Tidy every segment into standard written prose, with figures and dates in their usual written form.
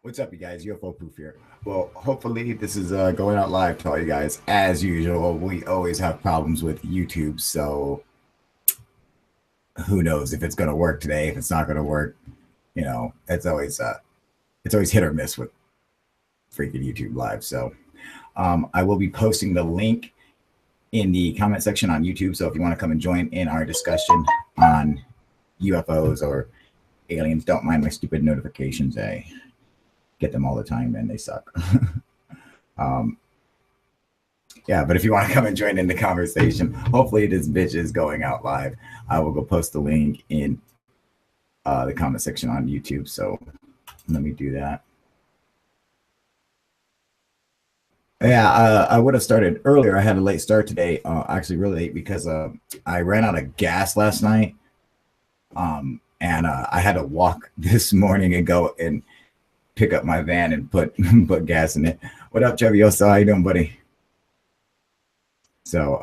What's up, you guys? UFO Proof here. Well, hopefully this is going out live to all you guys. As usual, we always have problems with YouTube, so who knows if it's going to work today? If it's not going to work, it's always hit or miss with freaking YouTube Live. So I will be posting the link in the comment section on YouTube. So if you want to come and join in our discussion on UFOs or aliens, don't mind my stupid notifications. I get them all the time and they suck. Yeah, but if you want to come and join in the conversation, hopefully this bitch is going out live. I will go post the link in the comment section on YouTube. So let me do that. Yeah, I would have started earlier. I had a late start today, actually really late because I ran out of gas last night. And I had to walk this morning and go and pick up my van and put gas in it. What up, Chevioso? How you doing, buddy? So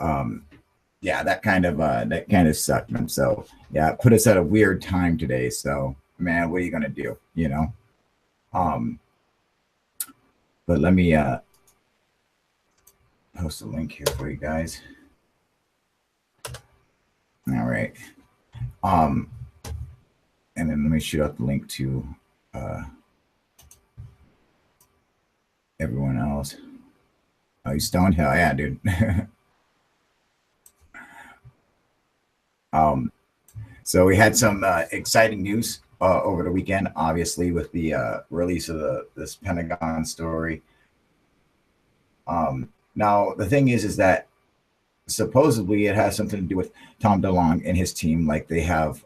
yeah, that kind of sucked, man. So yeah, it put us at a weird time today. So man, what are you gonna do? You know? But let me post a link here for you guys. All right. And then let me shoot out the link to everyone else. Oh, you stoned? Hell yeah, dude. So we had some exciting news over the weekend, obviously, with the release of this Pentagon story. Now, the thing is that supposedly it has something to do with Tom DeLonge and his team. Like they have,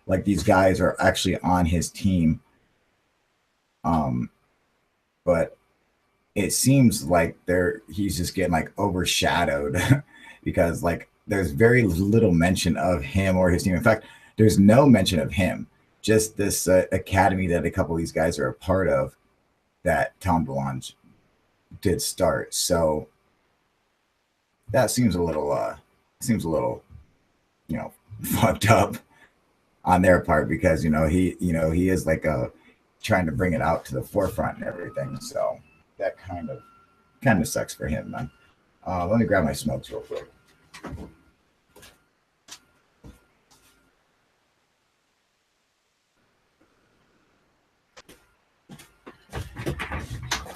like these guys are actually on his team. But it seems like he's just getting like overshadowed because like there's very little mention of him or his team. In fact, there's no mention of him, just this academy that a couple of these guys are a part of that Tom DeLonge did start. So that seems a little fucked up on their part because he is like trying to bring it out to the forefront and everything. So that kind of sucks for him, man. Let me grab my smokes real quick.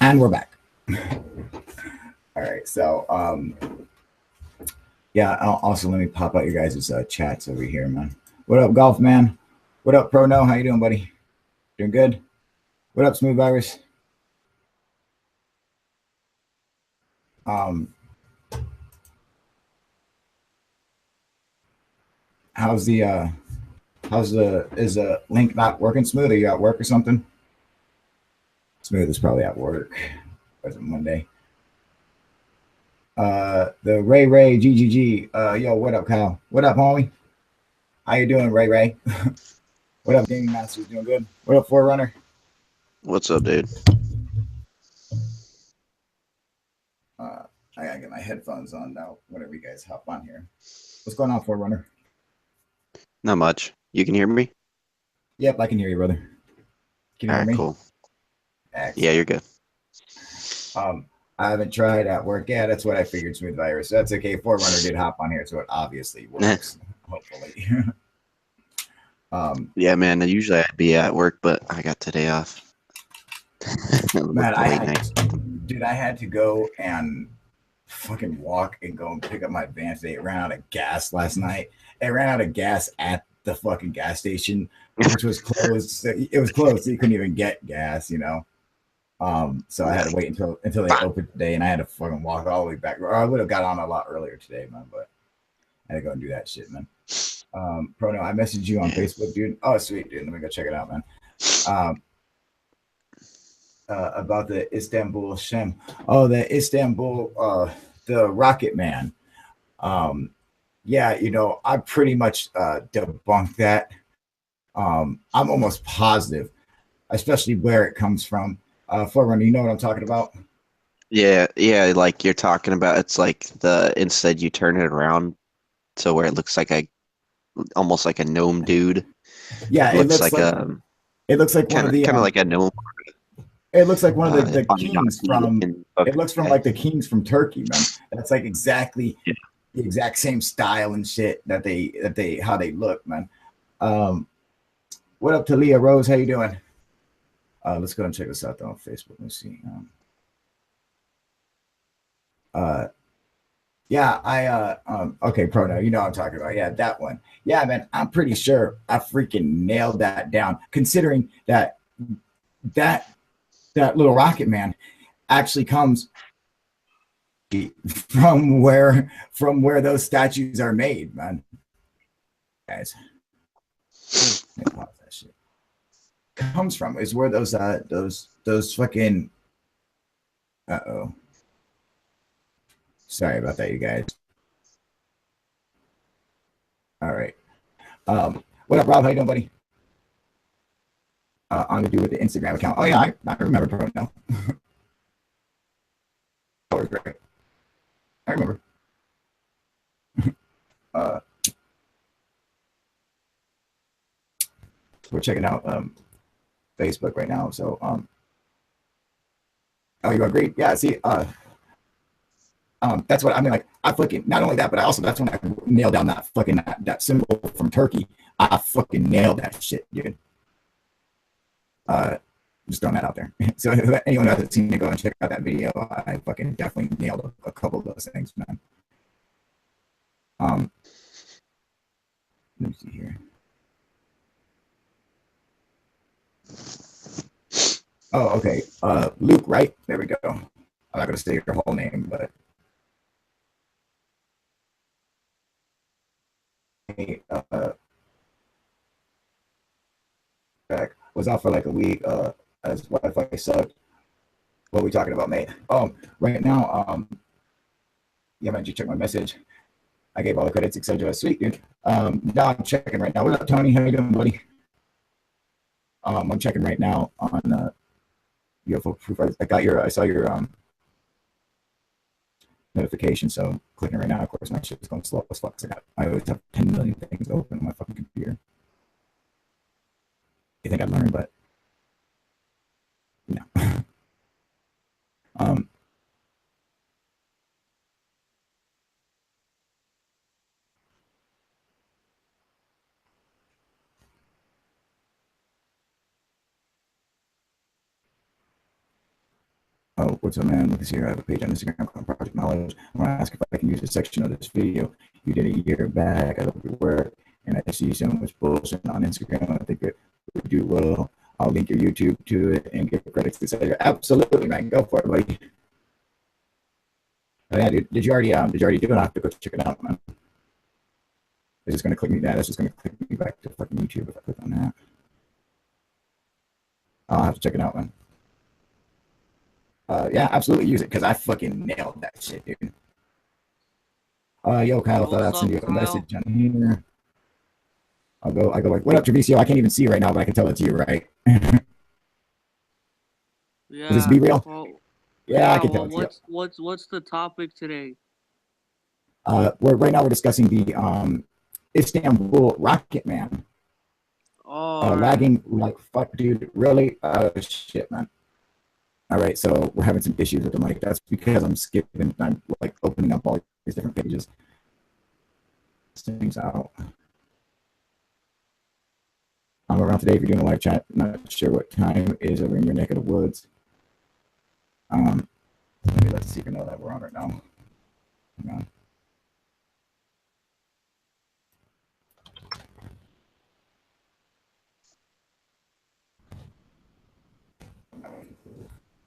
And we're back. All right, so yeah, also let me pop out your guys' chats over here, man. What up, Golf Man? What up, Pro No? How you doing, buddy? Doing good? What up, Smooth Virus? Is the link not working smooth? Are you at work or something? Smooth is probably at work. Was it Monday? The Ray GGG. Yo, what up, Kyle? What up, homie? How you doing, Ray? What up, Gaming Masters? Doing good? What up, Forerunner? What's up, dude? I gotta get my headphones on now. Whenever you guys hop on here. What's going on, Forerunner? Not much. You can hear me? Yep, I can hear you, brother. Can you hear me? Cool. Excellent. Yeah, you're good. I haven't tried at work. Yeah, that's what I figured, Smooth Virus. That's okay. Forerunner did hop on here, so it obviously works. Hopefully. Yeah, man. Usually I'd be at work, but I got today off. Man, I had to go and fucking walk and go and pick up my van today. It ran out of gas last night. It ran out of gas at the fucking gas station, which was closed. It was closed, so you couldn't even get gas, So I had to wait until they opened today, and I had to fucking walk all the way back. Or I would have got on a lot earlier today, man, but I had to go and do that shit, man. Prono, I messaged you on Facebook, dude. Oh, sweet, dude. Let me go check it out, man. About the Istanbul Shem. Oh, the Istanbul, the Rocket Man. Yeah, I pretty much debunked that. I'm almost positive, especially where it comes from. Forerunner, you know what I'm talking about? Yeah, like you're talking about. It's like instead you turn it around to where it looks like almost like a gnome dude. Yeah, it looks like a It looks like one of the kind of like a gnome. it looks like one of the kings Anunnaki from in it looks from guy. like the kings from Turkey, man. That's like exactly the exact same style and shit that they how they look, man. What up, Talia Rose? How you doing? Let's go and check this out though on Facebook. Let's see. Yeah, okay, Prono, you know what I'm talking about. Yeah, that one. Yeah, man, I'm pretty sure I freaking nailed that down, considering that that little rocket man actually comes from where those statues are made, man. Guys, let me pause that shit. Comes from is where those fucking sorry about that, you guys. All right. What up, Rob? How you doing, buddy? On to do with the Instagram account. Oh yeah, I remember Prono. That was great. I remember. We're checking out Facebook right now. So oh, you agree? Yeah. See, that's what I mean. Like, I fucking not only that, but I also that's when I nailed down that fucking that symbol from Turkey. I fucking nailed that shit, dude. Just throwing that out there. So if anyone who hasn't seen it, go and check out that video. I fucking definitely nailed a couple of those things, man. Let me see here. Oh, okay. Luke, right? There we go. I'm not gonna say your whole name, but back was out for like a week. As Wi-Fi sucked. What are we talking about, mate? Right now, yeah, man, you check my message. I gave all the credits, etc. Sweet, dude. Now I'm checking right now. What up, Tony? How you doing, buddy? I'm checking right now on UFO Proof. I saw your notification, so I'm clicking right now. Of course, my shit is going slow as fuck. I always have 10 million things open on my fucking computer. You think I'd learn, but no. Oh, what's up, man? Look at here. I have a page on Instagram called Project Knowledge. I want to ask if I can use a section of this video you did a year back. I love your work, and I see so much bullshit on Instagram. I think it would do well. I'll link your YouTube to it and give credits to say absolutely, man. Go for it, buddy. Oh, yeah, dude. Did you already do it? I have to go check it out, man. It's just gonna click me that. It's just gonna click me back to fucking YouTube if I click on that. I'll have to check it out, man. Yeah, absolutely use it because I fucking nailed that shit, dude. Yo, Kyle, thought I'd send you a message on here. I go like, what up, Treviso? I can't even see right now, but I can tell it's you, right? Yeah. Does this be real? Well, yeah, I can tell it's what's the topic today? Right now we're discussing the Istanbul rocket man. Oh, lagging like fuck, dude. Really? Shit, man. All right, so we're having some issues with the mic. That's because I'm skipping. I'm like opening up all these different pages. Things out. I'm around today if you're doing a live chat. Not sure what time is over in your neck of the woods. Maybe let's see if you know that we're on right now. Hang on.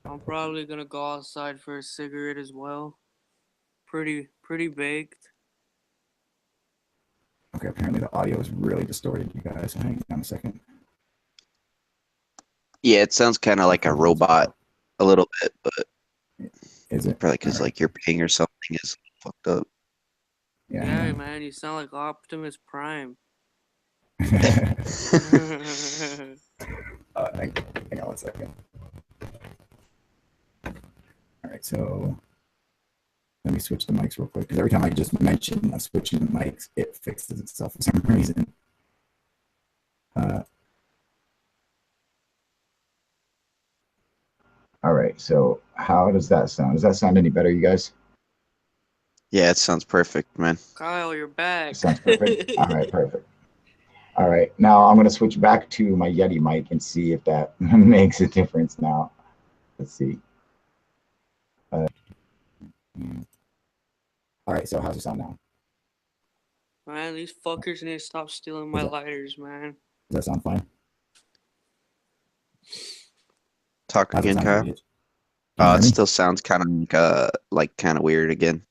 I'm probably gonna go outside for a cigarette as well. Pretty baked. Okay, apparently the audio is really distorted, you guys. Hang on a second. Yeah, it sounds kind of like a robot a little bit, but is it probably because like your ping or something is fucked up. Yeah, man, you sound like Optimus Prime. Hang on 1 second. All right, so let me switch the mics real quick because every time I just mention I'm switching the mics, it fixes itself for some reason. All right. So how does that sound? Does that sound any better, you guys? Yeah, it sounds perfect, man. Kyle, you're It back. sounds perfect. All right, perfect. All right. Now I'm gonna switch back to my Yeti mic and see if that makes a difference now. Let's see. All right. So how's it sound now? Man, these fuckers need to stop stealing my lighters, man. Does that sound fine? Talk How's it again, sound, you Kyle. bitch? Can you hear It me? still sounds kind of kind of weird again.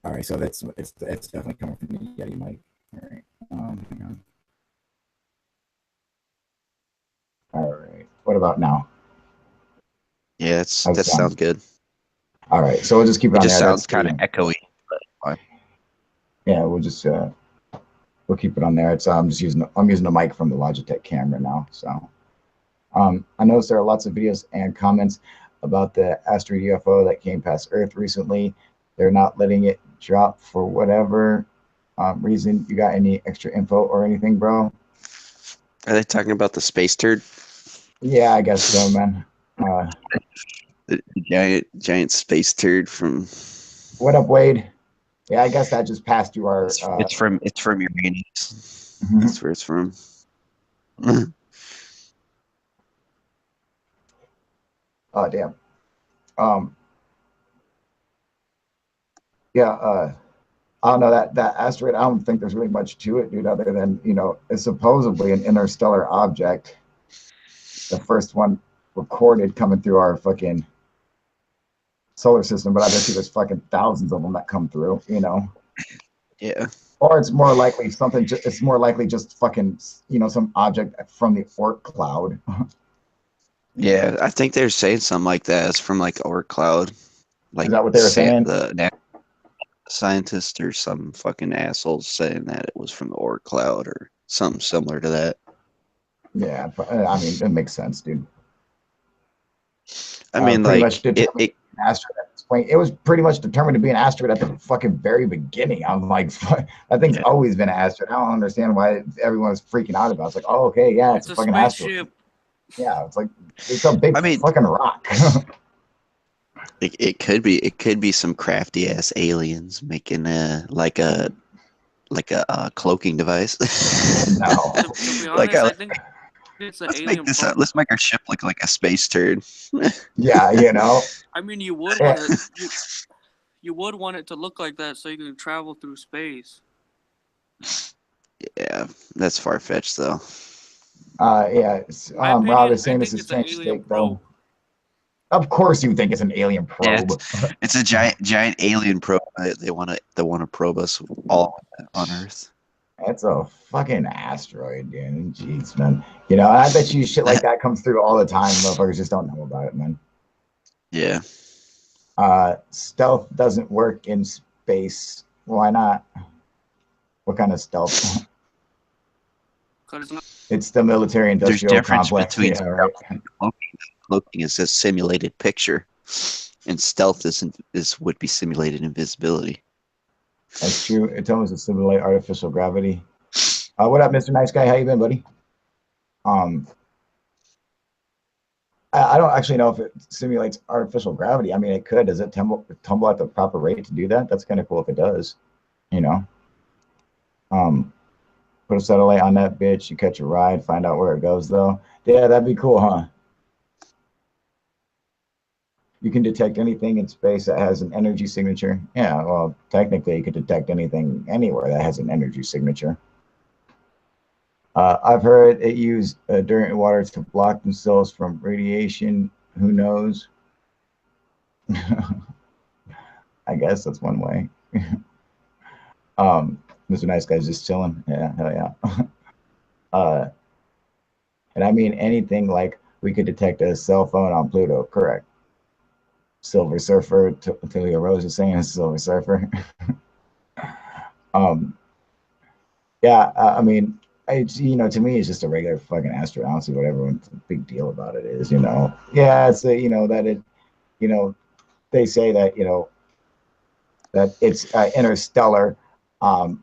All right. So it's definitely coming from the Yeti mic. All right. Hang on. All right. What about now? Yeah, How's it that sounds sound? good. All right. So we'll just keep it It on just there. That's sounds kind the of echoey. But fine. yeah. We'll keep it on there. It's I'm using the mic from the Logitech camera now. So I noticed there are lots of videos and comments about the asteroid UFO that came past Earth recently. They're not letting it drop for whatever reason. You got any extra info or anything, bro? Are they talking about the space turd? Yeah, I guess so, man. The giant space turd from What up, Wade? Yeah, I guess that just passed you our. it's from Uranus. Mhm. That's where it's from. Oh, damn. Um, yeah. I don't know that asteroid. I don't think there's really much to it, dude. Other than it's supposedly an interstellar object. The first one recorded coming through our fucking solar system, but I bet you there's fucking thousands of them that come through. Yeah. Or it's more likely something. It's more likely just fucking some object from the Oort cloud. Yeah, I think they're saying something like that. It's from like Oort cloud, Is like that what they were saying? the scientist or some fucking assholes saying that it was from the Oort cloud or something similar to that. Yeah, I mean it makes sense, dude. I mean, Pretty much like determined an asteroid at this point. It was pretty much determined to be an asteroid at the fucking very beginning. I'm like, that thing's yeah, always been an asteroid. I don't understand why everyone's freaking out about it. It's like, oh, okay, yeah, it's It's a a fucking asteroid. spaceship. Yeah, it's like it's a big I mean, fucking rock. it could be some crafty ass aliens making a cloaking device. No. To be Like, honest, I think it's an let's make alien this probe. let's make our ship look like a space turd. Yeah, I mean, you would Yeah. want to. You would want it to look like that so you can travel through space. Yeah, that's far fetched though. Yeah. My Rob opinion, is I saying this think is it's an finished alien steak, though. probe. Of course, you think it's an alien Yeah, probe. it's a giant alien probe. They want to probe us all on Earth. It's a fucking asteroid, dude. Jeez, man. I bet you shit like that comes through all the time. Motherfuckers just don't know about it, man. Yeah. Stealth doesn't work in space. Why not? What kind of stealth? Cause it's not. It's the military There's industrial difference complex. between Yeah, right. stealth and cloaking. Cloaking is a simulated picture, and stealth would be simulated invisibility. That's true. It tells us to simulate artificial gravity. What up, Mr. Nice Guy? How you been, buddy? Um, I don't actually know if it simulates artificial gravity. I mean, it could. Does it tumble at the proper rate to do that? That's kind of cool if it does. You know. Um, Put a satellite on that bitch. You catch a ride. Find out where it goes, though. Yeah, that'd be cool, huh? You can detect anything in space that has an energy signature. Yeah, well, technically, you could detect anything anywhere that has an energy signature. I've heard it used during water to block themselves from radiation. Who knows? I guess that's one way. Mr. Nice Guy's just chilling. Yeah, hell yeah. uh, and I mean anything like we could detect a cell phone on Pluto, correct? Silver Surfer, Talia Rose is saying Silver Surfer. um, yeah, I mean, it's to me, it's just a regular fucking asteroid. I don't see what everyone's big deal about it is. Yeah, it's that it, you know, they say that that it's interstellar. Um,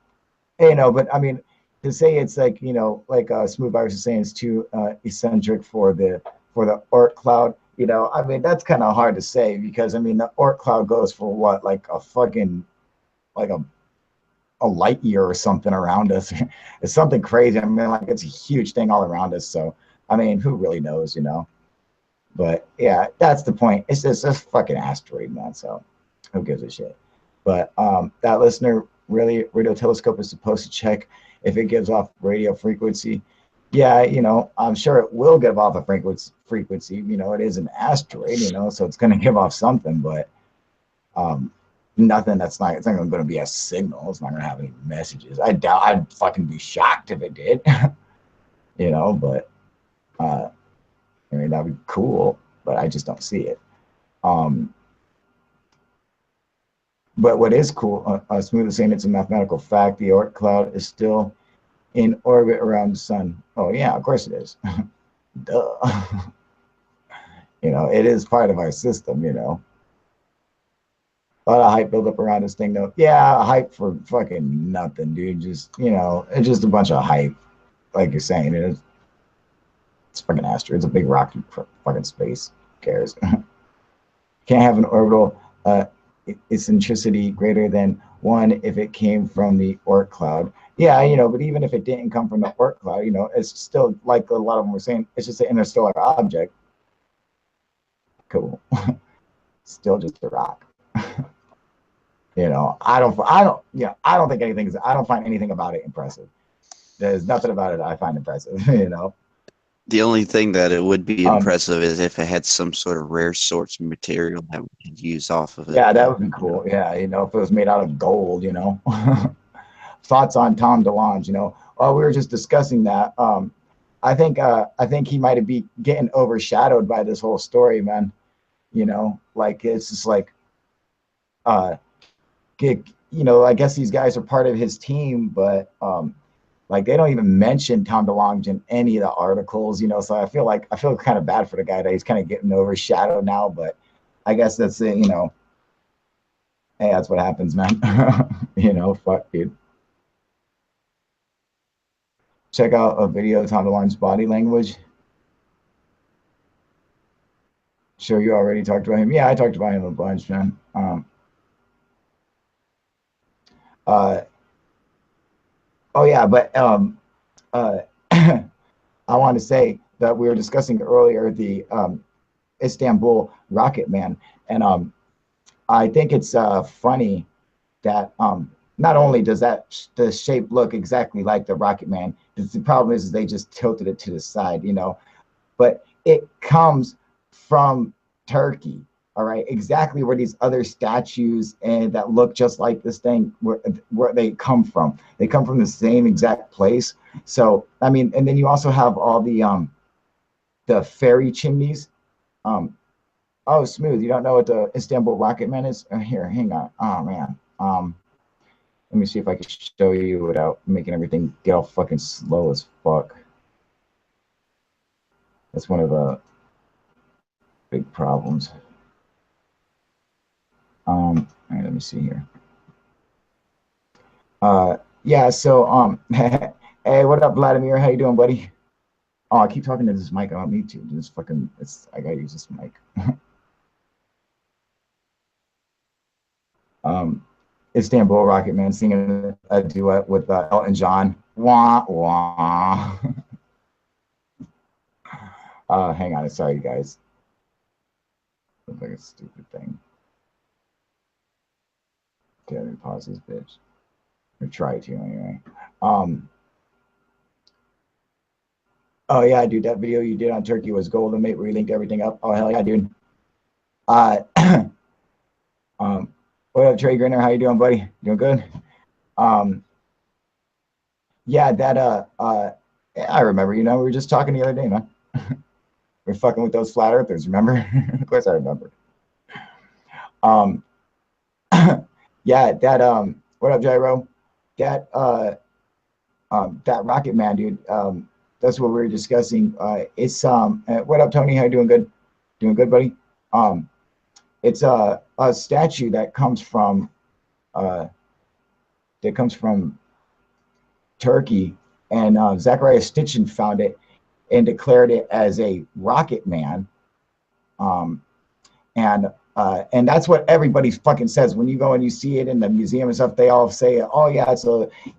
but I mean, to say it's like like Smooth Virus is saying it's too eccentric for the Oort cloud. You know, I mean, that's kind of hard to say because I mean, the Oort cloud goes for what, like a fucking, like a light year or something around us. It's something crazy. I mean, like it's a huge thing all around us. So, I mean, who really knows, you know? But yeah, that's the point. It's just a fucking asteroid, man. So, who gives a shit? But that listener, really, radio telescope is supposed to check if it gives off radio frequency. Yeah, you know, I'm sure it will give off a frequency. You know, it is an asteroid, you know, so it's going to give off something, but um, nothing that's not, it's not going to be a signal. It's not going to have any messages. I doubt, I'd fucking be shocked if it did, you know, but I mean, that'd be cool, but I just don't see it. Um, but what is cool, Smooth is saying it's a mathematical fact. The Oort cloud is still in orbit around the sun. Oh, yeah, of course it is. Duh. You know, it is part of our system, you know. A lot of hype build up around this thing, though. Yeah, hype for fucking nothing, dude. Just, you know, it's just a bunch of hype. Like you're saying, it's fucking asteroid. It's a big rock in fucking space. Who cares? Can't have an orbital eccentricity greater than 1 if it came from the Oort cloud. Yeah, you know, but even if it didn't come from the Oort cloud, you know, it's still, like a lot of them were saying, it's just an interstellar object. Cool. Still just a rock. You know, I don't think I don't find anything about it impressive. There's nothing about it I find impressive, you know. The only thing that it would be impressive is if it had some sort of rare source material that we could use off of it. Yeah, that would be cool. Yeah, you know, if it was made out of gold, you know. Thoughts on Tom DeLonge, you know. Oh, we were just discussing that. I think he might be getting overshadowed by this whole story, man. You know, like it's just like you know, I guess these guys are part of his team, but like they don't even mention Tom DeLonge in any of the articles, you know. So I feel kind of bad for the guy that he's kind of getting overshadowed now, but I guess that's it, you know. Hey, that's what happens, man. You know, fuck, dude. Check out a video of Tom DeLonge's body language. Sure, you already talked about him. Yeah, I talked about him a bunch, man. Oh yeah, but I want to say that we were discussing earlier the Istanbul Rocket Man, and I think it's funny that not only does the shape look exactly like the Rocket Man, the problem is they just tilted it to the side, you know, but it comes from Turkey. All right, exactly where these other statues and that look just like this thing, where they come from. They come from the same exact place. So I mean, and then you also have all the fairy chimneys. Um, oh, Smooth, you don't know what the Istanbul Rocket Man is? Here, hang on. Oh man. Let me see if I can show you without making everything get all fucking slow as fuck. That's one of the big problems. All right, let me see here. Yeah, so hey, what up, Vladimir? How you doing, buddy? Oh, I keep talking to this mic. I don't need to. Just fucking, I gotta use this mic. Istanbul Rocket Man singing a duet with Elton John. Wah wah. Hang on, sorry, guys. Looks like a stupid thing. Okay, let me pause this bitch. Or try to anyway. Oh yeah, dude, that video you did on Turkey was golden, mate, where you linked everything up. Oh hell yeah, dude. What up, Trey Grinner? How you doing, buddy? Doing good? Yeah, that I remember, you know, we were just talking the other day, man. We're fucking with those flat earthers, remember? Of course I remember. Yeah, that what up, Gyro? That that Rocket Man, dude. That's what we were discussing. It's what up, Tony? How you doing? Good? Doing good, buddy? It's a statue that comes from Turkey, and Zachariah Stitchin found it and declared it as a Rocket Man. And that's what everybody fucking says when you go and you see it in the museum and stuff. They all say, "Oh yeah,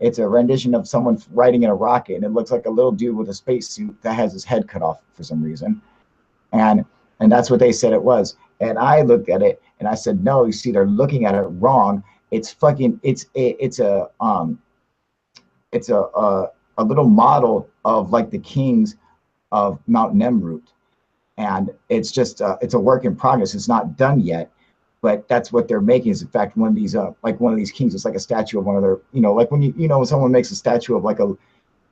it's a rendition of someone riding in a rocket, and it looks like a little dude with a spacesuit that has his head cut off for some reason." And that's what they said it was. And I looked at it and I said, "No, you see, they're looking at it wrong. It's fucking it's a little model of like the kings of Mount Nemrut." And it's just it's a work in progress. It's not done yet, but that's what they're making. Is in fact one of these like one of these kings. It's like a statue of one of their, like when when someone makes a statue of like a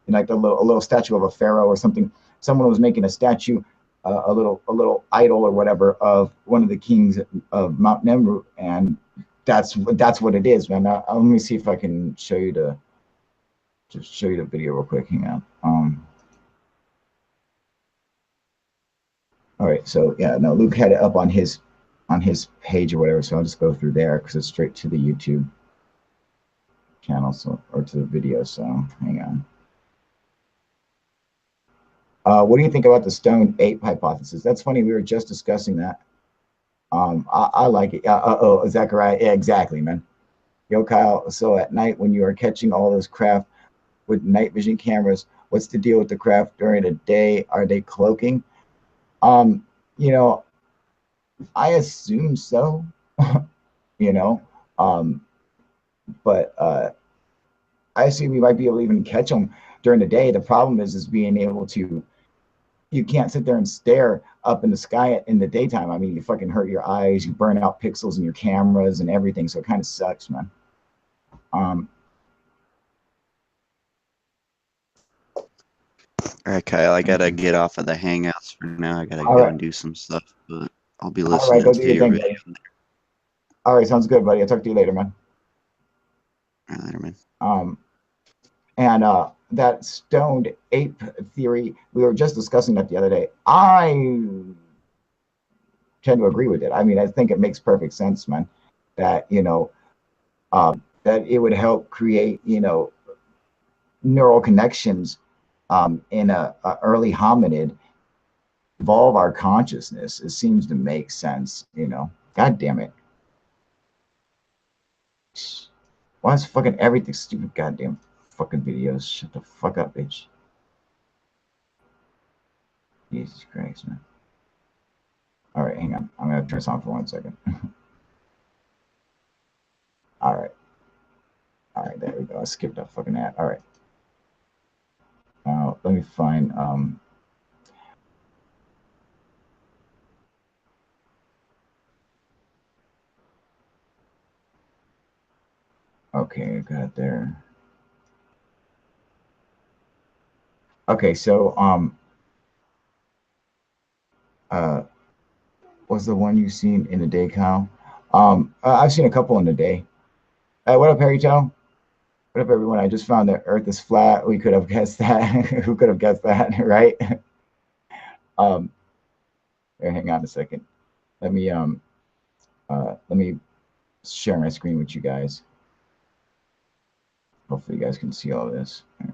little statue of a pharaoh or something. Someone was making a statue, a little idol or whatever of one of the kings of Mount Nemrut, and that's what it is, man. Let me see if I can show you the video real quick. Hang on. All right, so yeah, no, Luke had it up on his page or whatever, so I'll just go through there because it's straight to the YouTube channel, or to the video. So hang on. What do you think about the stoned ape hypothesis? That's funny. We were just discussing that. I like it. Oh, Zachariah. Yeah, exactly, man. Yo, Kyle. So at night when you are catching all those craft with night vision cameras, what's the deal with the craft during the day? Are they cloaking? I assume so, but I assume you might be able to even catch them during the day. The problem is being able to, you can't sit there and stare up in the sky in the daytime. I mean, you fucking hurt your eyes, you burn out pixels in your cameras and everything. So it kind of sucks, man. All right, Kyle, I gotta get off of the Hangouts for now. I gotta go and do some stuff, but I'll be listening go to do your your thing, video. buddy. All right, sounds good, buddy. I'll talk to you later, man. All right, later, man. And that stoned ape theory, we were just discussing that the other day. I tend to agree with it. I mean, I think it makes perfect sense, man, that that it would help create neural connections in a early hominid, evolve our consciousness. It seems to make sense, God damn it. Why is fucking everything stupid goddamn fucking videos? Shut the fuck up, bitch. Jesus Christ, man. All right, hang on. I'm gonna turn this on for 1 second. All right, there we go. I skipped that fucking ad. All right. Let me find okay, I got it there. Okay, so what's the one you've seen in the day, Kyle? I've seen a couple in the day. What up, Harry Joe? What up, everyone? I just found that Earth is flat. We could have guessed that. Who could have guessed that, right? Here, hang on a second. Let me share my screen with you guys. Hopefully, you guys can see all this. All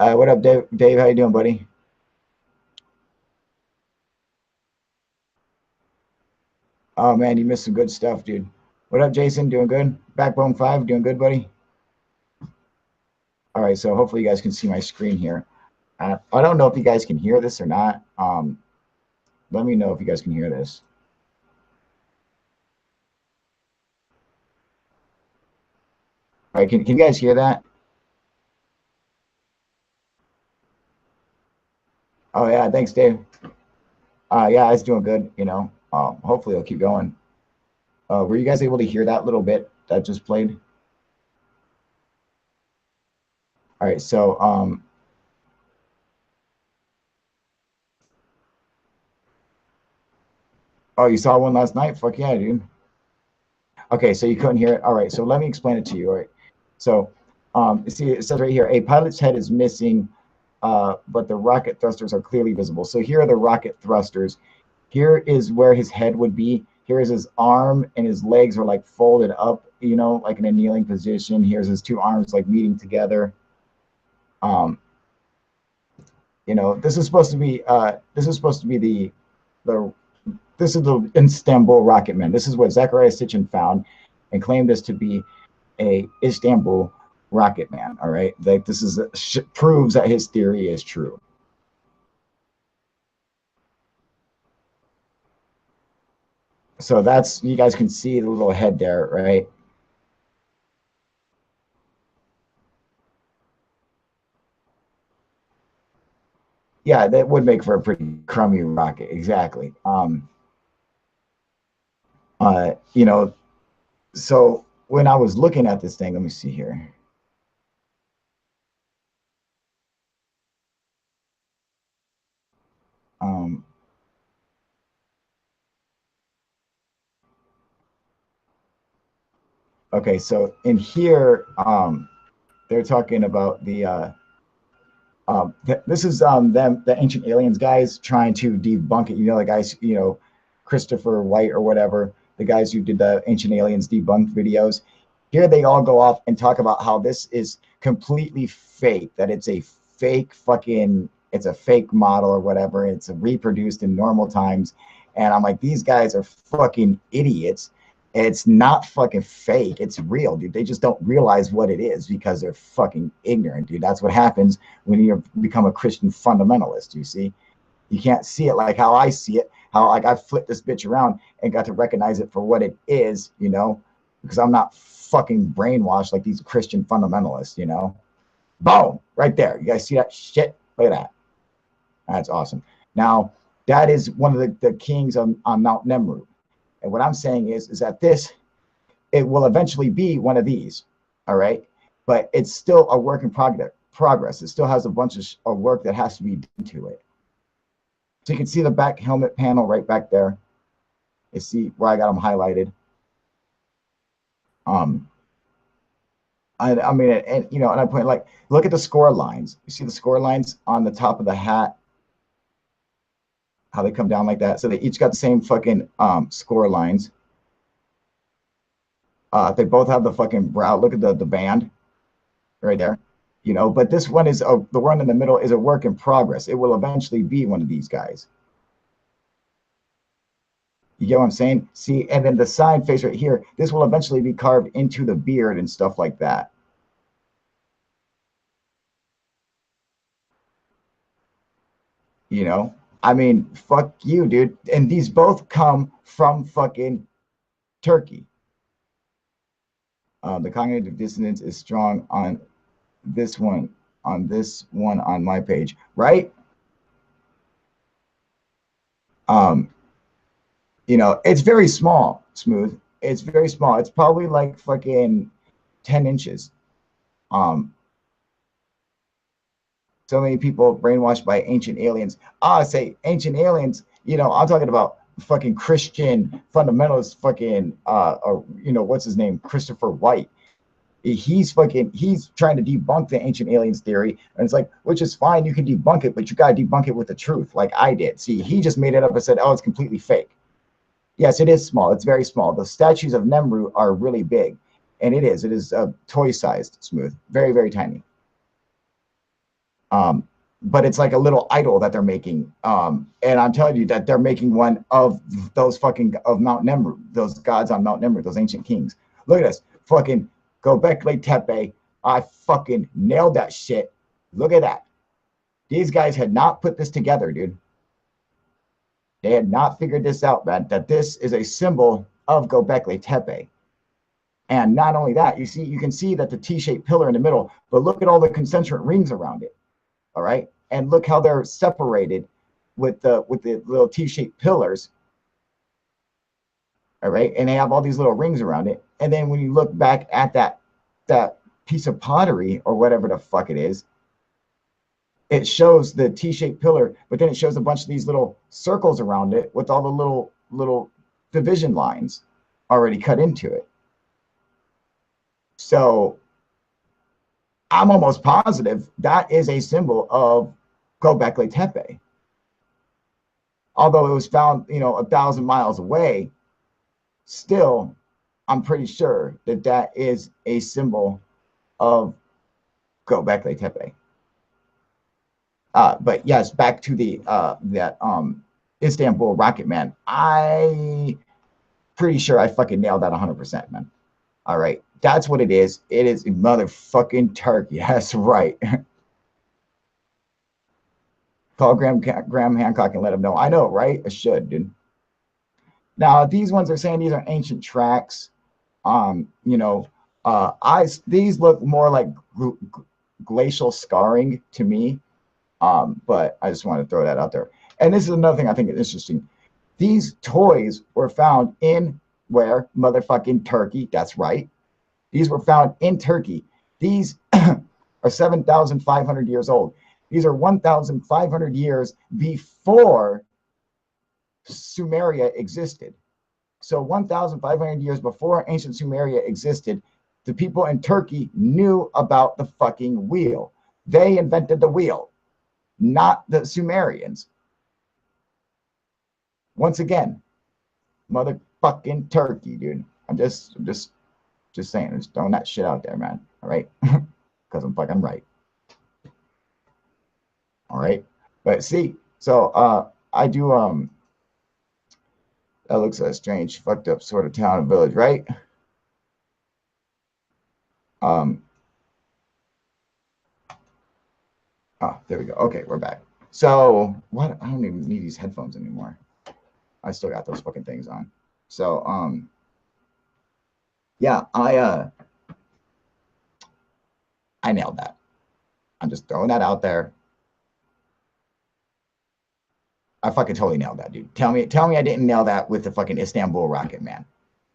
right. What up, Dave? Dave, how you doing, buddy? Oh man, you missed some good stuff, dude. What up, Jason? Doing good? Backbone 5, doing good, buddy? All right, so hopefully you guys can see my screen here. I don't know if you guys can hear this or not. Let me know if you guys can hear this. All right, can you guys hear that? Oh yeah, thanks, Dave. Yeah, it's doing good. Hopefully it'll keep going. Were you guys able to hear that little bit that just played? All right, so oh, you saw one last night? Fuck yeah, dude. Okay, so you couldn't hear it. All right, so let me explain it to you. All right, so see, it says right here, a pilot's head is missing, but the rocket thrusters are clearly visible. So here are the rocket thrusters. Here is where his head would be. Here is his arm, and his legs are like folded up, like in a kneeling position. Here's his two arms like meeting together. You know, this is supposed to be the this is the Istanbul rocket man. This is what Zachariah Sitchin found and claimed this to be a Istanbul rocket man. All right, like this is proves that his theory is true. So that's, you guys can see the little head there, right? Yeah, that would make for a pretty crummy rocket. Exactly. You know, so when I was looking at this thing, let me see here. Okay, so in here, they're talking about the this is the ancient aliens guys trying to debunk it. You know, the guys, you know, Christopher White or whatever, the guys who did the ancient aliens debunked videos. Here they all go off and talk about how this is completely fake, that it's a fake fucking, it's a fake model or whatever. It's reproduced in normal times. And I'm like, these guys are fucking idiots. It's not fucking fake. It's real, dude. They just don't realize what it is because they're fucking ignorant, dude. That's what happens when you become a Christian fundamentalist, you see. You can't see it like how I see it, how like I flipped this bitch around and got to recognize it for what it is, you know, because I'm not fucking brainwashed like these Christian fundamentalists, you know. Boom, right there. You guys see that shit? Look at that. That's awesome. Now, that is one of the kings on Mount Nemrut. And what I'm saying is that it will eventually be one of these, all right? But it's still a work in progress. It still has a bunch of work that has to be done to it. So you can see the back helmet panel right back there. You see where I got them highlighted. I mean, and you know, and I point like, look at the score lines. You see the score lines on the top of the hat, how they come down like that. So they each got the same fucking score lines. They both have the fucking brow. Look at the band right there, you know. But this one is the one in the middle is a work in progress. It will eventually be one of these guys. You get what I'm saying? See, and then the side face right here, this will eventually be carved into the beard and stuff like that. You know, I mean, fuck you, dude. And these both come from fucking Turkey. The cognitive dissonance is strong on this one, on my page, right? You know, it's very small, Smooth. It's very small. It's probably like fucking 10 inches. So many people brainwashed by ancient aliens. Say ancient aliens, you know, I'm talking about fucking Christian fundamentalist fucking or you know, what's his name? Christopher White. He's trying to debunk the ancient aliens theory, and it's like, which is fine, you can debunk it, but you gotta debunk it with the truth, like I did. See, he just made it up and said, oh, it's completely fake. Yes, it is small. It's very small. The statues of Nemru are really big, and it is toy sized, Smooth, very, very tiny. But it's like a little idol that they're making. And I'm telling you that they're making one of those fucking of Mount Nemrut, those gods on Mount Nemrut, those ancient kings. Look at this, fucking Göbekli Tepe. I fucking nailed that shit. Look at that. These guys had not put this together, dude. They had not figured this out, man, that this is a symbol of Göbekli Tepe. And not only that, you can see that the T-shaped pillar in the middle, but look at all the concentric rings around it. All right, and look how they're separated with the little T-shaped pillars. All right, and they have all these little rings around it. And then when you look back at that piece of pottery or whatever the fuck it is, it shows the T-shaped pillar, but then it shows a bunch of these little circles around it with all the little division lines already cut into it. So I'm almost positive that is a symbol of Göbekli Tepe. Although it was found, you know, 1,000 miles away, still, I'm pretty sure that that is a symbol of Göbekli Tepe. But yes, back to the that Istanbul rocket, man. I pretty sure I fucking nailed that 100%, man. All right, that's what it is. It is a motherfucking Turkey. That's right. Call Graham Hancock and let him know. I know, right? I should, dude. Now these ones are saying these are ancient tracks. You know, these look more like glacial scarring to me. But I just want to throw that out there. And this is another thing I think is interesting. These toys were found in where? Motherfucking Turkey. That's right. These were found in Turkey. These are 7,500 years old. These are 1,500 years before Sumeria existed. So 1,500 years before ancient Sumeria existed, the people in Turkey knew about the fucking wheel. They invented the wheel, not the Sumerians. Once again, motherfucking Turkey, dude. I'm just saying, just throwing that shit out there, man. All right, because I'm fucking right. All right, but see, so I do that looks like a strange, fucked up sort of town and village, right? Oh, there we go. Okay, we're back. So what? I don't even need these headphones anymore. I still got those fucking things on. So yeah, I nailed that. I'm just throwing that out there. I fucking totally nailed that, dude. Tell me I didn't nail that with the fucking Istanbul rocket, man.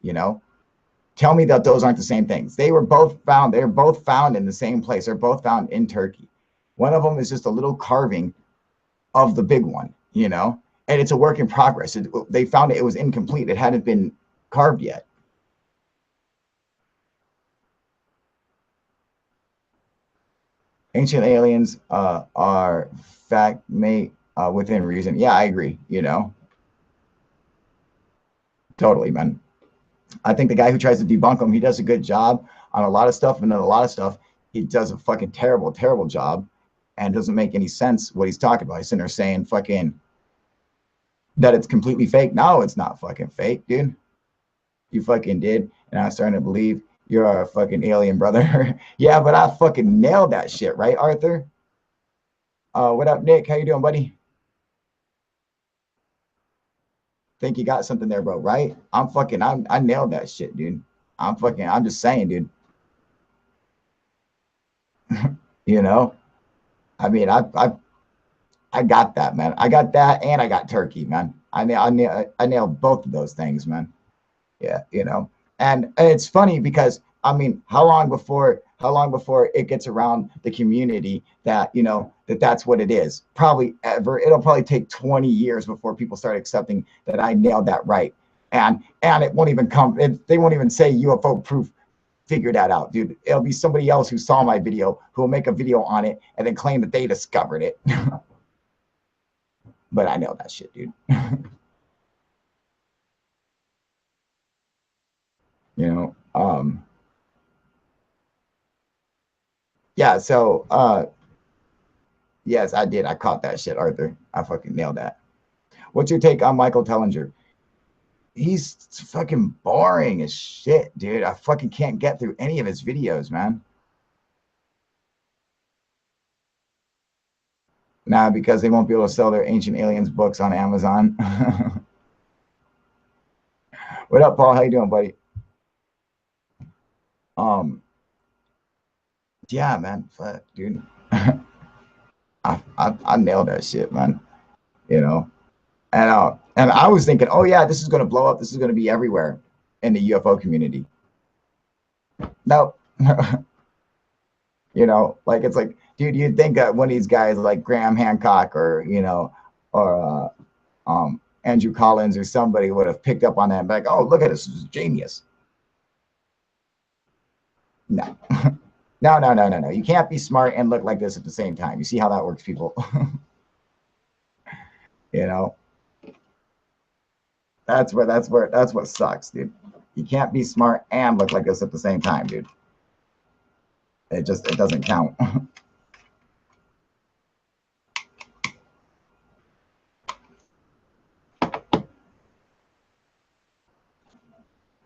You know? Tell me that those aren't the same things. They were both found. They're both found in the same place. They're both found in Turkey. One of them is just a little carving of the big one, you know? And it's a work in progress. They found it was incomplete. It hadn't been carved yet. Ancient aliens are fact mate within reason. Yeah, I agree, you know? Totally, man. I think the guy who tries to debunk them, he does a good job on a lot of stuff, and then a lot of stuff, he does a fucking terrible, terrible job and doesn't make any sense what he's talking about. He's sitting there saying fucking that it's completely fake. No, it's not fucking fake, dude. You fucking did. And I'm starting to believe you're a fucking alien, brother. Yeah, but I fucking nailed that shit, right, Arthur? What up, Nick? How you doing, buddy? Think you got something there, bro, right? I nailed that shit, dude. I'm just saying, dude. You know? I mean, I got that, man. I got that, and I got Turkey, man. I nailed both of those things, man. Yeah, you know. And it's funny because I mean, how long before it gets around the community that, you know, that's what it is? Probably ever. It'll probably take 20 years before people start accepting that I nailed that right. And it won't even they won't even say UFO proof figure that out, dude. It'll be somebody else who saw my video who will make a video on it and then claim that they discovered it. But I know that shit, dude. You know, yeah, so yes, I did. I caught that shit, Arthur. I fucking nailed that. What's your take on Michael Tellinger? He's fucking boring as shit, dude. I fucking can't get through any of his videos, man. Nah, because they won't be able to sell their Ancient Aliens books on Amazon. What up, Paul? How you doing, buddy? Yeah, man, fuck, dude. I nailed that shit, man. You know, and I was thinking, oh yeah, this is gonna blow up. This is gonna be everywhere in the UFO community. No, you know, like it's like, dude, you'd think that one of these guys like Graham Hancock or you know, or Andrew Collins or somebody would have picked up on that and be like, oh, look at this is genius. No. No. You can't be smart and look like this at the same time. You see how that works, people? You know, that's what sucks, dude. You can't be smart and look like this at the same time, dude. It doesn't count.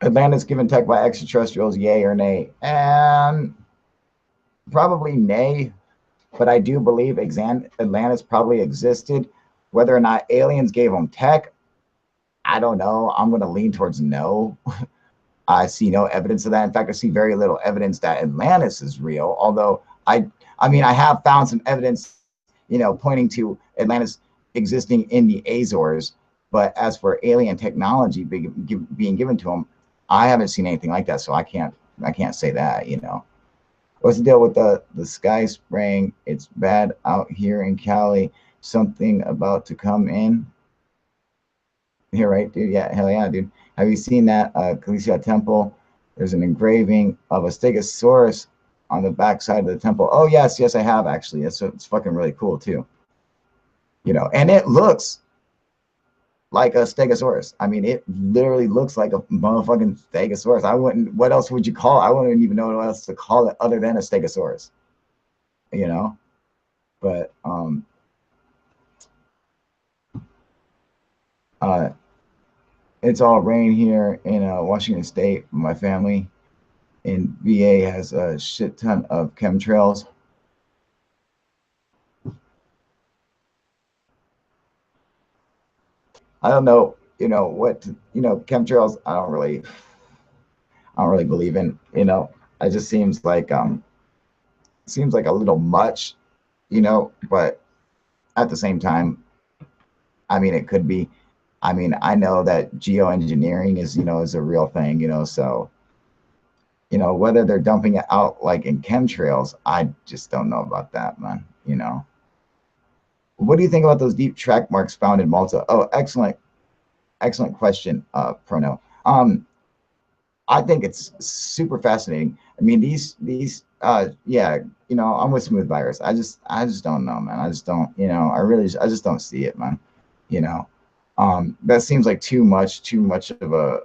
Atlantis given tech by extraterrestrials, yay or nay? And probably nay, but I do believe Atlantis probably existed. Whether or not aliens gave them tech, I don't know. I'm going to lean towards no. I see no evidence of that. In fact, I see very little evidence that Atlantis is real. Although I mean, I have found some evidence, pointing to Atlantis existing in the Azores. But as for alien technology being given to them, I haven't seen anything like that. So I can't say that. What's the deal with the sky spraying? It's bad out here in Cali. Something about to come in. Here, right, dude? Yeah, hell yeah, dude. Have you seen that Kalisha temple? There's an engraving of a stegosaurus on the back side of the temple. Oh, yes, I have, actually. It's fucking really cool, too. And it looks like a stegosaurus. I mean, it literally looks like a motherfucking stegosaurus. What else would you call it? I wouldn't even know what else to call it other than a stegosaurus. But, it's all rain here in Washington State. My family in VA has a shit ton of chemtrails. I don't know, chemtrails. I don't really believe in. It just seems like a little much, But at the same time, I mean, it could be. I mean, I know that geoengineering is a real thing, so, whether they're dumping it out like in chemtrails, I just don't know about that, man, What do you think about those deep track marks found in Malta? Oh, excellent question, Prono. I think it's super fascinating. I mean, these yeah, I'm with Smooth Virus. I just don't know, man. I just don't, I just don't see it, man. That seems like too much of a,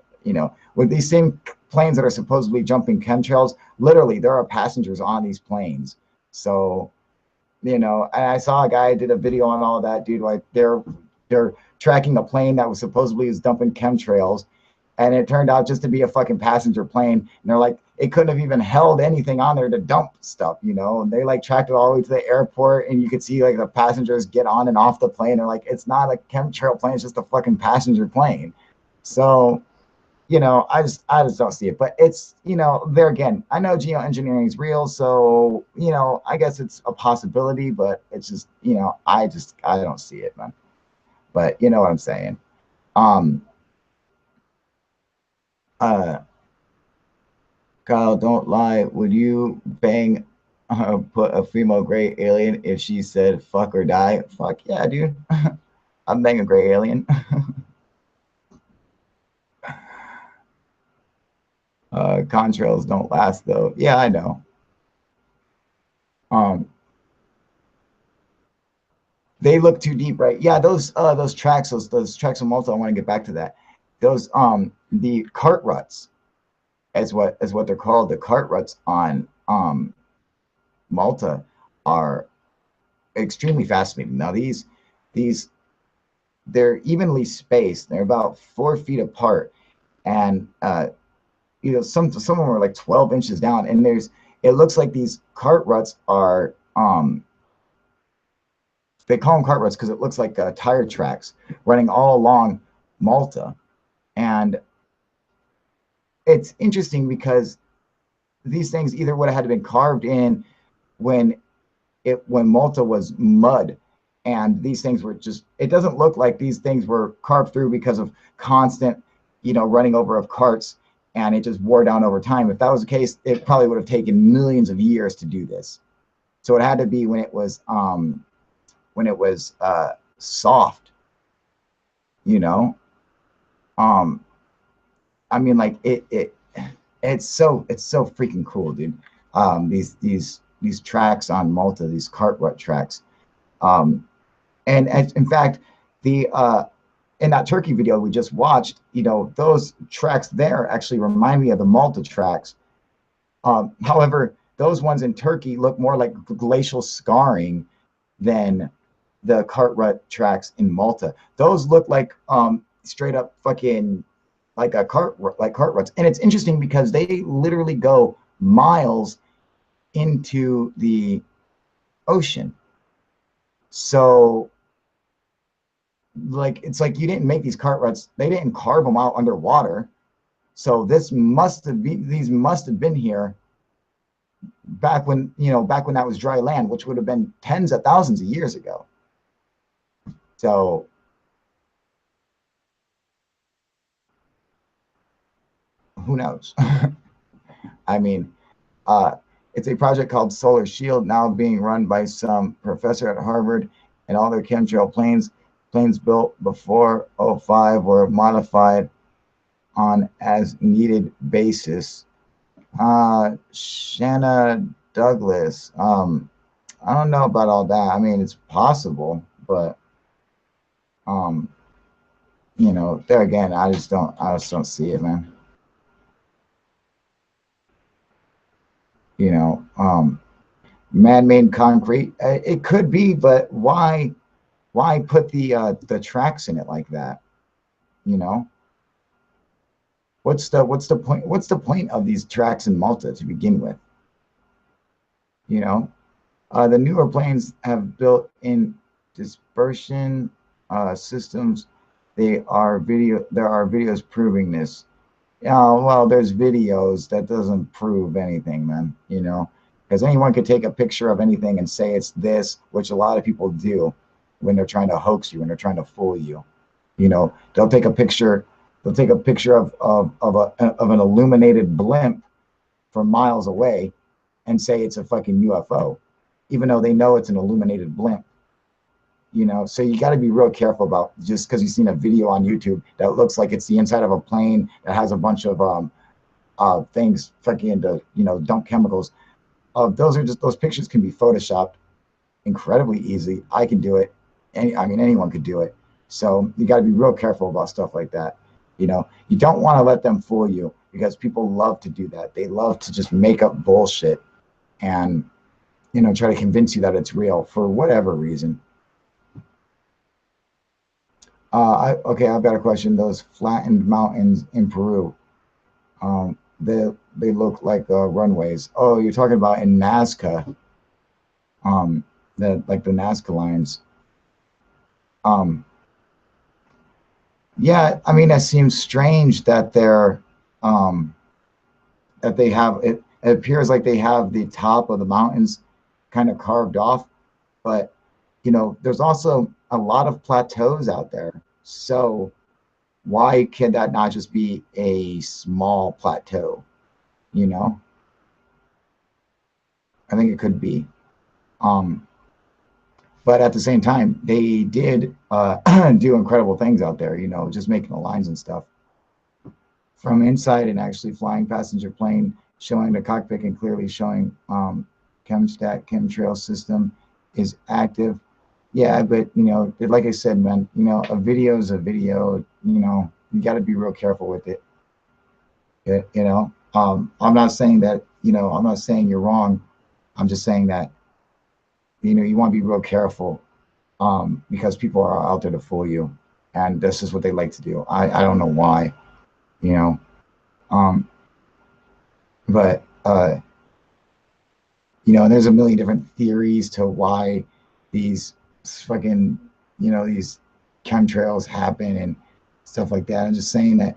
with these same planes that are supposedly jumping chemtrails, literally there are passengers on these planes. So, and I saw a guy did a video on all of that, dude. Like they're tracking a plane that was supposedly is dumping chemtrails, and it turned out just to be a fucking passenger plane. And they're like, it couldn't have even held anything on there to dump stuff, And they like tracked it all the way to the airport, and you could see like the passengers get on and off the plane. They're like, it's not a chemtrail plane, it's just a fucking passenger plane. So, I just don't see it. But it's, there again, I know geoengineering is real, so I guess it's a possibility, but it's just, I don't see it, man. But you know what I'm saying. Kyle, don't lie. Would you bang put a female gray alien if she said fuck or die? Fuck yeah, dude. I'm banging a gray alien. Contrails don't last though. Yeah, I know. They look too deep, right? Yeah, those tracks, those tracks of Malta. I want to get back to that. Those the cart ruts, as what they're called. The cart ruts on Malta are extremely fascinating. Now these they're evenly spaced. They're about 4 feet apart, and some of them are like 12 inches down. And it looks like these cart ruts are they call them cart ruts because it looks like tire tracks running all along Malta. And it's interesting because these things either would have had to been carved in when Malta was mud, and these things were just, it doesn't look like these things were carved through because of constant, running over of carts, and it just wore down over time. If that was the case, it probably would have taken millions of years to do this. So it had to be when it was soft, I mean, like it's so freaking cool, dude. These tracks on Malta, these cart rut tracks, and in fact, the in that Turkey video we just watched, those tracks there actually remind me of the Malta tracks. However, those ones in Turkey look more like glacial scarring than the cart rut tracks in Malta. Those look like straight up fucking like cart ruts. And it's interesting because they literally go miles into the ocean. So like it's like you didn't make these cart ruts, they didn't carve them out underwater. So these must have been here back when, back when that was dry land, which would have been tens of thousands of years ago. So who knows? I mean, it's a project called Solar Shield, now being run by some professor at Harvard, and all their chemtrail planes built before '05 were modified on as needed basis. Shanna Douglas. I don't know about all that. I mean, it's possible, but there again, I just don't see it, man. Man-made concrete. It could be, but why put the tracks in it like that? What's the point? What's the point of these tracks in Malta to begin with? The newer planes have built-in dispersion systems. There are videos proving this. Well, there's videos. That doesn't prove anything, man. Because anyone could take a picture of anything and say it's this, which a lot of people do when they're trying to hoax you, when they're trying to fool you. They'll take a picture. They'll take a picture of an illuminated blimp from miles away and say it's a fucking UFO, even though they know it's an illuminated blimp. So you got to be real careful about, just because you've seen a video on YouTube that looks like it's the inside of a plane that has a bunch of things fucking to dump chemicals. Those pictures can be photoshopped incredibly easily. I can do it. Anyone could do it. So you got to be real careful about stuff like that. You don't want to let them fool you, because people love to do that. They love to just make up bullshit and try to convince you that it's real for whatever reason. Okay, I've got a question. Those flattened mountains in Peru, they look like runways. Oh, you're talking about in Nazca, like the Nazca lines. Yeah, that seems strange that they're that they have it. It appears like they have the top of the mountains kind of carved off, but there's also a lot of plateaus out there. So why can that not just be a small plateau? I think it could be. But at the same time, they did do incredible things out there, just making the lines and stuff. From inside, and actually flying passenger plane, showing the cockpit and clearly showing chemtrail system is active. Yeah, but like I said, man, a video is a video. You got to be real careful with it. I'm not saying that. I'm not saying you're wrong. I'm just saying that you want to be real careful, because people are out there to fool you, and this is what they like to do. I don't know why, but there's a million different theories to why these fucking these chemtrails happen and stuff like that. I'm just saying that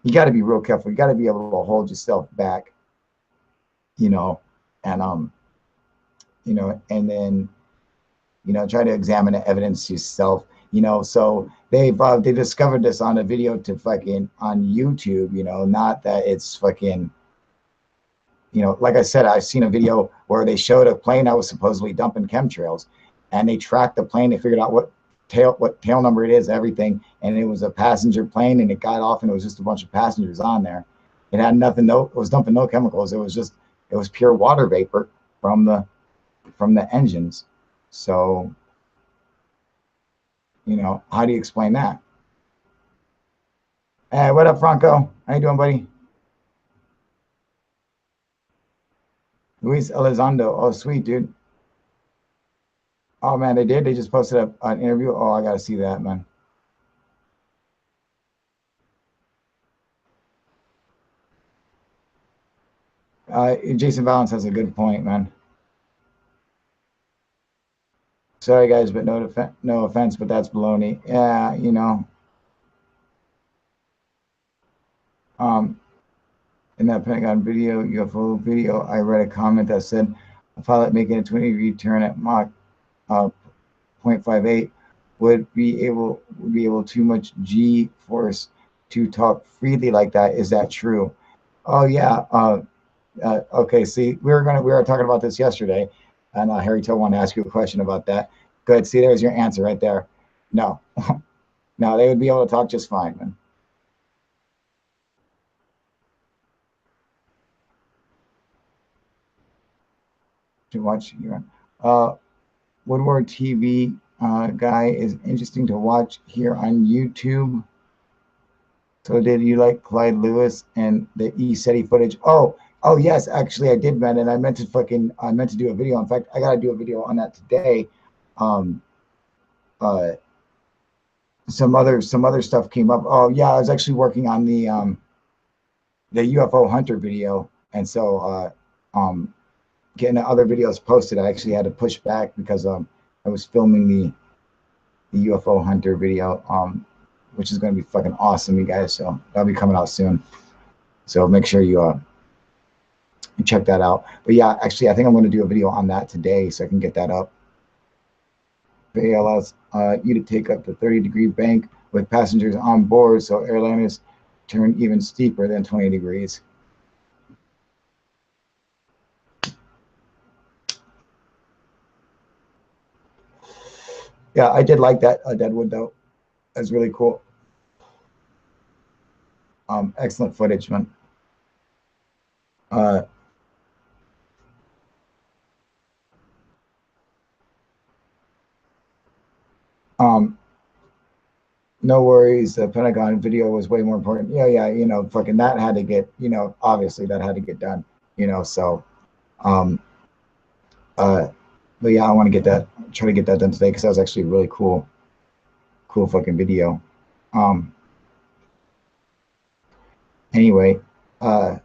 you got to be real careful. You got to be able to hold yourself back, and and then try to examine the evidence yourself. So they discovered this on a video to fucking on YouTube. Not that it's fucking. Like I said, I've seen a video where they showed a plane that was supposedly dumping chemtrails, and they tracked the plane. They figured out what tail number it is, everything, and it was a passenger plane, and it got off, and it was just a bunch of passengers on there. It had nothing. It was dumping no chemicals. It was pure water vapor from the engines. So, how do you explain that? Hey, what up, Franco? How you doing, buddy? Luis Elizondo. Oh, sweet, dude. Oh, man, they did. They just posted an interview. Oh, I got to see that, man. Jason Valance has a good point, man. Sorry, guys, but no offense, but that's baloney. Yeah, you know. In that Pentagon video, UFO video, I read a comment that said a pilot making a 20-degree turn at Mach 0.58 would be able too much G force to talk freely like that. Is that true? Oh yeah. Okay. See, we were talking about this yesterday, and Harry Toe wanted to ask you a question about that. Good. See, there's your answer right there. No, no, they would be able to talk just fine, man. To watch here. Woodward TV guy is interesting to watch here on YouTube. So did you like Clyde Lewis and the E-SETI footage? Oh yes, actually I did, man, and I meant to do a video. In fact, I gotta do a video on that today. Some other stuff came up. Oh yeah, I was actually working on the UFO Hunter video, and so getting the other videos posted, I actually had to push back because I was filming the UFO Hunter video, which is going to be fucking awesome, you guys. So that'll be coming out soon. So make sure you check that out. But yeah, actually, I think I'm going to do a video on that today, so I can get that up. They allows you to take up the 30-degree bank with passengers on board, so airliners turn even steeper than 20 degrees. Yeah, I did like that Deadwood though. That's really cool. Excellent footage, man. No worries. The Pentagon video was way more important. Yeah, you know, fucking that had to get, you know, obviously that had to get done, you know, so, but yeah, I want to get that, try to get that done today because that was actually a really cool fucking video. Anyway, as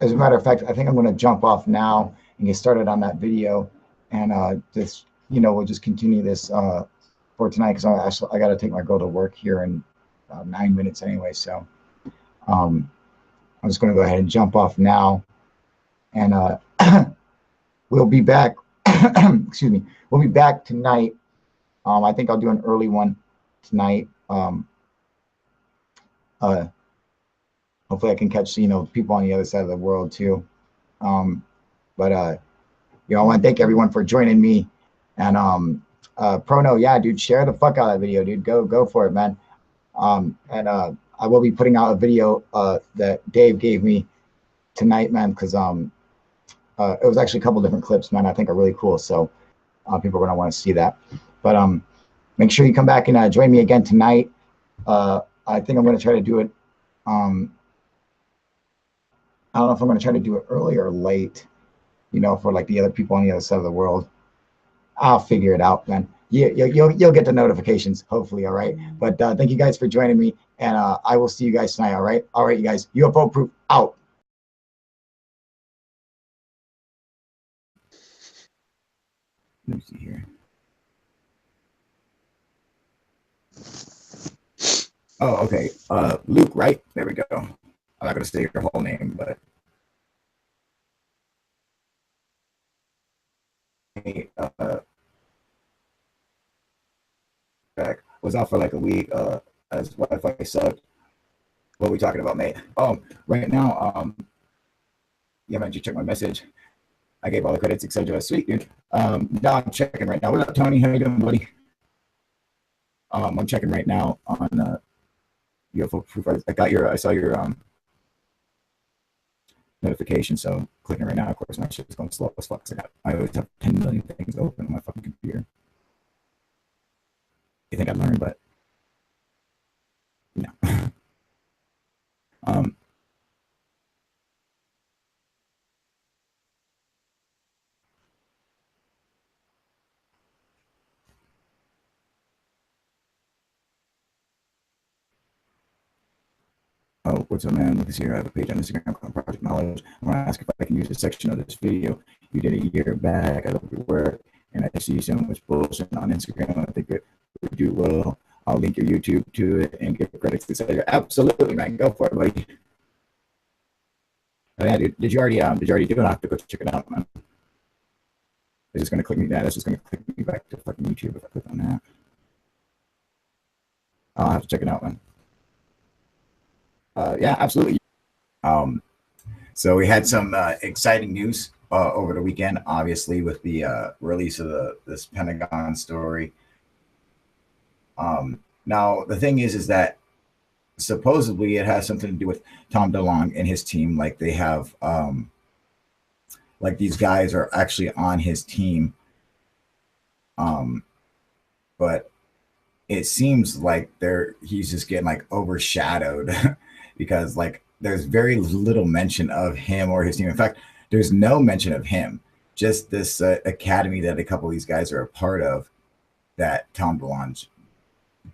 a matter of fact, I think I'm going to jump off now and get started on that video, and just, you know, we'll just continue this for tonight because I got to take my girl to work here in 9 minutes anyway. So I'm just going to go ahead and jump off now, and we'll be back. Excuse me. We'll be back tonight. I think I'll do an early one tonight. Hopefully I can catch, you know, people on the other side of the world too. But you know, I want to thank everyone for joining me. And Prono, yeah, dude, share the fuck out of that video, dude. Go for it, man. And I will be putting out a video that Dave gave me tonight, man, because it was actually a couple different clips, man, I think are really cool. So people are gonna want to see that. But make sure you come back and join me again tonight. I think I'm gonna try to do it. I don't know if I'm going to try to do it early or late, you know, for like the other people on the other side of the world. I'll figure it out, man. You'll get the notifications, hopefully, all right? But thank you guys for joining me, and I will see you guys tonight, all right? All right, you guys. UFO Proof out. Let me see here. Oh, okay. Luke, right? There we go. I'm not going to say your whole name, but back was out for like a week as Wi-Fi sucked. What are we talking about, mate? Right now, yeah, man, you check my message. I gave all the credits, etc. Sweet, dude. Now I'm checking right now. What up, Tony? How you doing, buddy? I'm checking right now on UFO Proof. I saw your notification, so clicking right now. Of course, my shit's going slow as fuck. I always have 10 million things open on my fucking computer. You think I learned, but no. Oh, what's up, man? Lucas here. I have a page on Instagram called Project Knowledge. I want to ask if I can use a section of this video you did a year back. I love your work, and I see so much bullshit on Instagram. I think it would do well. I'll link your YouTube to it and give credits, etc. Absolutely, man. Go for it, buddy. Oh, yeah, dude. Did you already do it? I have to go check it out, man. It's just gonna click me that. It's just gonna click me back to fucking YouTube if I click on that. I'll have to check it out, man. Yeah, absolutely. So we had some exciting news over the weekend, obviously, with the release of this Pentagon story. Now the thing is that supposedly it has something to do with Tom DeLonge and his team. Like they have, like these guys are actually on his team. But it seems like he's just getting like overshadowed because like there's very little mention of him or his team. In fact, there's no mention of him. Just this academy that a couple of these guys are a part of that Tom DeLonge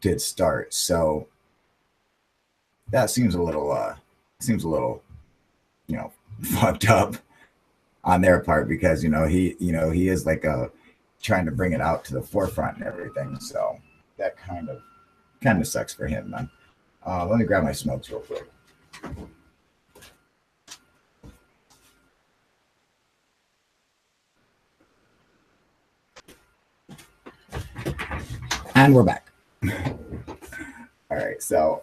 did start. So that seems a little, you know, fucked up on their part because he is like trying to bring it out to the forefront and everything. So that kind of sucks for him, man. Let me grab my smokes real quick. And we're back. All right, so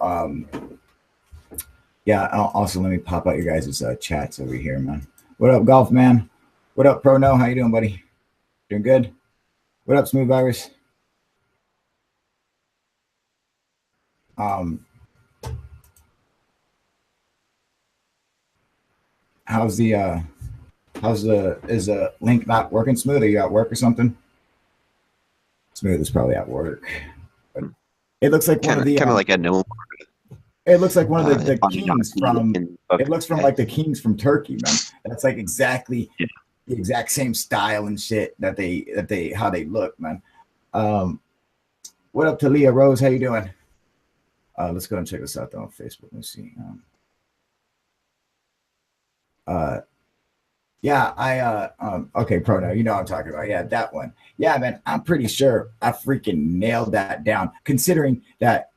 yeah. Also, let me pop out your guys' chats over here, man. What up, Golf Man? What up, Pro No? How you doing, buddy? Doing good? What up, Smooth Virus? Is the link not working, Smooth? Are you at work or something? Smooth is probably at work. But it looks like one of the like a no. It looks like one of the kings from. It looks from like the kings from Turkey, man. That's like exactly the exact same style and shit that they how they look, man. What up, Talia Rose? How you doing? Let's go and check this out though on Facebook. Let's see. Yeah, okay, Prono, you know what I'm talking about. Yeah, that one. Yeah, man, I'm pretty sure I freaking nailed that down, considering that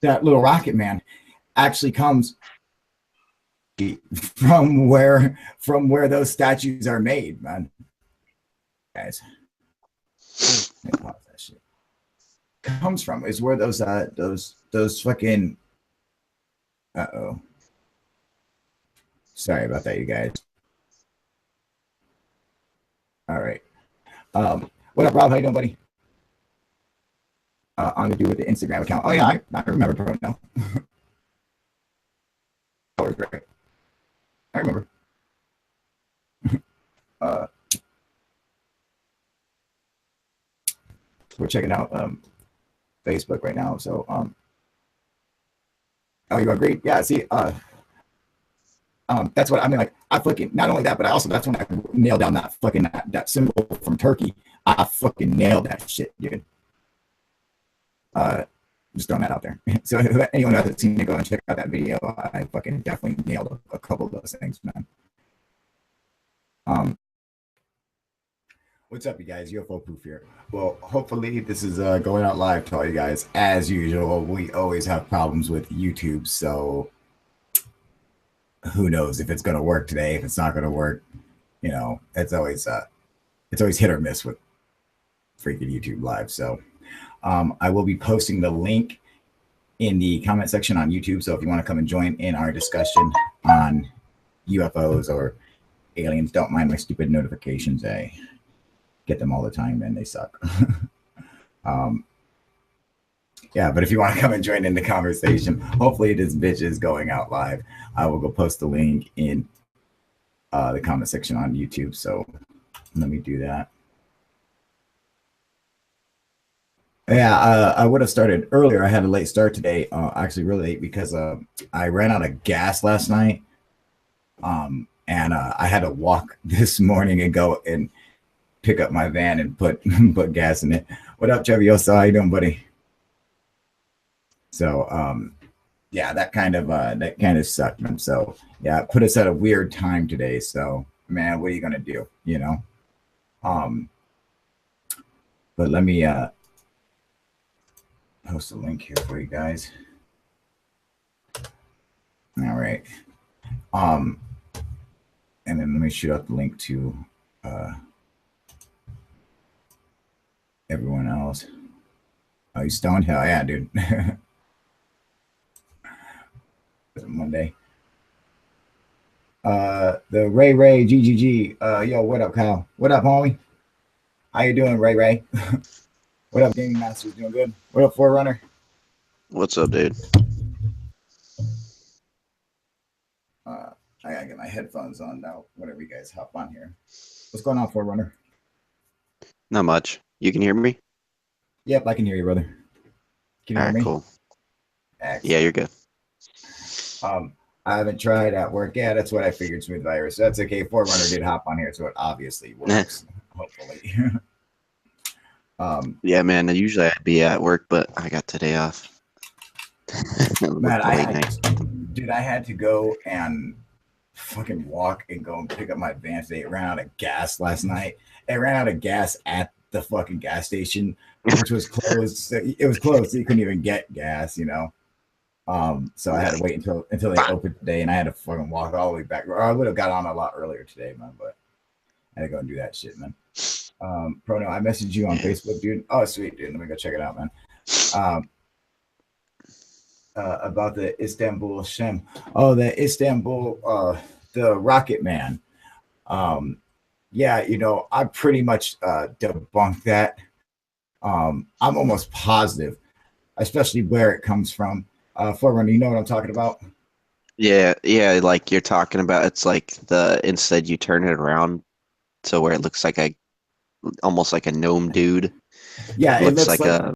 little rocket man actually comes from where those statues are made, man. Guys, let me pause that shit. Comes from is where those fucking sorry about that, you guys. All right. What up, Rob? How you doing, buddy? I'm gonna do with the Instagram account. Oh yeah, I remember Pro now. That was great. I remember. We're checking out Facebook right now. So oh, you agreed? Yeah. See, that's what I mean. Like, I fucking not only that, but that's when I nailed down that fucking that symbol from Turkey. I fucking nailed that shit, dude. Just throwing that out there. So if anyone who hasn't seen it, go and check out that video. I fucking definitely nailed a couple of those things, man. What's up, you guys? UFO Proof here. Well, hopefully this is going out live to all you guys. As usual, we always have problems with YouTube, so who knows if it's going to work today, if it's not going to work. You know, it's always hit or miss with freaking YouTube live. So I will be posting the link in the comment section on YouTube. So if you want to come and join in our discussion on UFOs or aliens, don't mind my stupid notifications. I get them all the time and they suck. Yeah, but if you want to come and join in the conversation, hopefully this bitch is going out live. I will go post the link in the comment section on YouTube. So let me do that. Yeah, I would have started earlier. I had a late start today, actually really late because I ran out of gas last night. And I had to walk this morning and go and pick up my van and put gas in it. What up, Chevioso? How you doing, buddy? So, yeah, that kind of sucked, man. So yeah, it put us at a weird time today. So man, what are you gonna do? You know. Um, but let me post a link here for you guys. All right. And then let me shoot out the link to everyone else. Oh, you stoned? Hell yeah, dude. It's Monday. The Ray GGG. Yo, what up, Kyle? What up, homie? How you doing, Ray? What up, Gaming Masters? Doing good? What up, Forerunner? What's up, dude? I gotta get my headphones on now. Whenever you guys hop on here. What's going on, Forerunner? Not much. You can hear me? Yep, I can hear you, brother. Can you hear me? Cool. Excellent. Yeah, you're good. I haven't tried at work. Yeah, that's what I figured. Smooth virus. That's okay. Forerunner did hop on here, so it obviously works. Hopefully. Yeah, man. Usually I'd be at work, but I got today off. Man, dude, I had to go and fucking walk and go and pick up my Advance. It ran out of gas last night. It ran out of gas at the fucking gas station, which was closed. It was closed, so you couldn't even get gas, you know. So I had to wait until they opened today, and I had to fucking walk all the way back. Or I would have got on a lot earlier today, man, but I had to go and do that shit, man. Prono, I messaged you on Facebook, dude. Oh, sweet, dude. Let me go check it out, man. About the Istanbul Shem. Oh, the Istanbul, the Rocket Man. Yeah, you know, I pretty much debunked that. I'm almost positive, especially where it comes from. Forerunner, you know what I'm talking about? Yeah, like you're talking about, it's like instead you turn it around to where it looks like almost like a gnome dude. Yeah, it looks like a